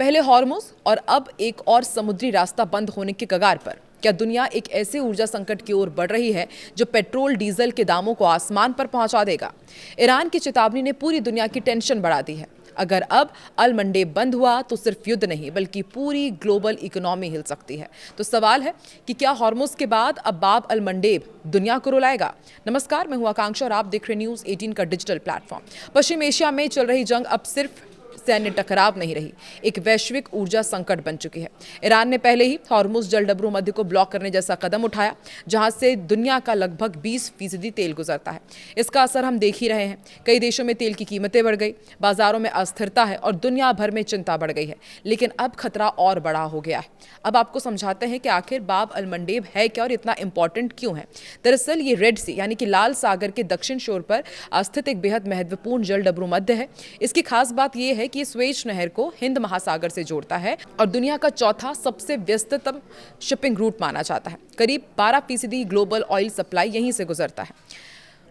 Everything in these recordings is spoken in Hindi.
पहले हॉर्मुज़ और अब एक और समुद्री रास्ता बंद होने के कगार पर। क्या दुनिया एक ऐसे ऊर्जा संकट की ओर बढ़ रही है जो पेट्रोल डीजल के दामों को आसमान पर पहुंचा देगा? ईरान की चेतावनी ने पूरी दुनिया की टेंशन बढ़ा दी है। अगर अब अल मंडेब बंद हुआ तो सिर्फ युद्ध नहीं बल्कि पूरी ग्लोबल इकोनॉमी हिल सकती है। तो सवाल है कि क्या हॉर्मुज़ के बाद अब बाब अल मंडेब दुनिया को रुलाएगा? नमस्कार, मैं हूं आकांक्षा और आप देख रहे न्यूज़ 18 का डिजिटल प्लेटफॉर्म। पश्चिम एशिया में चल रही जंग अब सिर्फ सैन्य टकराव नहीं रही, एक वैश्विक ऊर्जा संकट बन चुकी है। ईरान ने पहले ही हॉर्मुज़ जलडबरू मध्य को ब्लॉक करने जैसा कदम उठाया, जहां से दुनिया का लगभग 20% तेल गुजरता है। इसका असर हम देख ही रहे हैं। कई देशों में तेल की कीमतें बढ़ गई, बाजारों में अस्थिरता है और दुनिया भर में चिंता बढ़ गई है। लेकिन अब खतरा और बड़ा हो गया है। अब आपको समझाते हैं कि आखिर बाब अल मंडेब है क्या और इतना इंपॉर्टेंट क्यों है। दरअसल ये रेड सी यानी कि लाल सागर के दक्षिण छोर पर स्थित एक बेहद महत्वपूर्ण जलडबरू मध्य है। इसकी खास बात यह है कि स्वेज नहर को हिंद महासागर से जोड़ता है और दुनिया का चौथा सबसे व्यस्ततम शिपिंग रूट माना जाता है। करीब 12% ग्लोबल ऑयल सप्लाई यहीं से गुजरता है।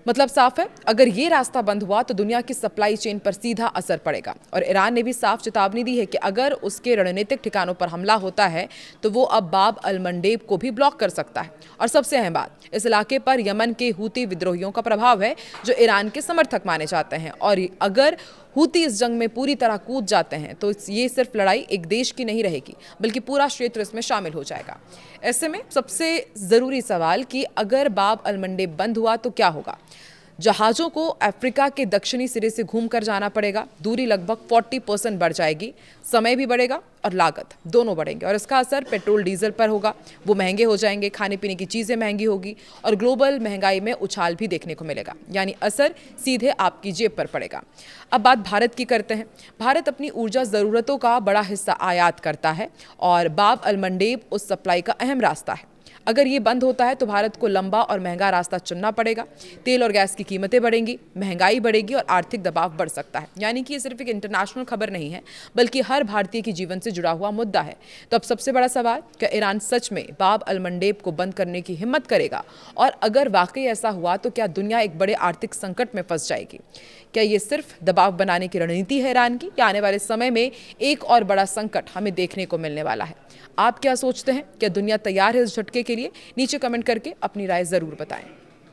मतलब साफ है, अगर ये रास्ता बंद हुआ तो दुनिया की सप्लाई चेन पर सीधा असर पड़ेगा। और ईरान ने भी साफ चेतावनी दी है कि अगर उसके रणनीतिक ठिकानों पर हमला होता है तो वो अब बाब अल मंडेब को भी ब्लॉक कर सकता है। और सबसे अहम बात, इस इलाके पर यमन के हूती विद्रोहियों का प्रभाव है जो ईरान के समर्थक माने जाते हैं। और अगर हूती इस जंग में पूरी तरह कूद जाते हैं तो ये सिर्फ लड़ाई एक देश की नहीं रहेगी बल्कि पूरा क्षेत्र इसमें शामिल हो जाएगा। ऐसे में सबसे ज़रूरी सवाल कि अगर बाब अल मंडेब बंद हुआ तो क्या होगा? जहाज़ों को अफ्रीका के दक्षिणी सिरे से घूमकर जाना पड़ेगा, दूरी लगभग 40% बढ़ जाएगी, समय भी बढ़ेगा और लागत दोनों बढ़ेंगे। और इसका असर पेट्रोल डीजल पर होगा, वो महंगे हो जाएंगे, खाने पीने की चीज़ें महंगी होगी और ग्लोबल महंगाई में उछाल भी देखने को मिलेगा। यानी असर सीधे आपकी जेब पर पड़ेगा। अब बात भारत की करते हैं। भारत अपनी ऊर्जा ज़रूरतों का बड़ा हिस्सा आयात करता है और बाब अल मंडेब उस सप्लाई का अहम रास्ता है। अगर ये बंद होता है तो भारत को लंबा और महंगा रास्ता चुनना पड़ेगा। तेल और गैस की कीमतें बढ़ेंगी, महंगाई बढ़ेगी और आर्थिक दबाव बढ़ सकता है। यानी कि ये सिर्फ एक इंटरनेशनल खबर नहीं है बल्कि हर भारतीय के जीवन से जुड़ा हुआ मुद्दा है। तो अब सबसे बड़ा सवाल, क्या ईरान सच में बाब अल मंडेब को बंद करने की हिम्मत करेगा? और अगर वाकई ऐसा हुआ तो क्या दुनिया एक बड़े आर्थिक संकट में फंस जाएगी? क्या ये सिर्फ दबाव बनाने की रणनीति है ईरान की, या आने वाले समय में एक और बड़ा संकट हमें देखने को मिलने वाला है? आप क्या सोचते हैं? क्या दुनिया तैयार है इस झटके के लिए? नीचे कमेंट करके अपनी राय जरूर बताएं।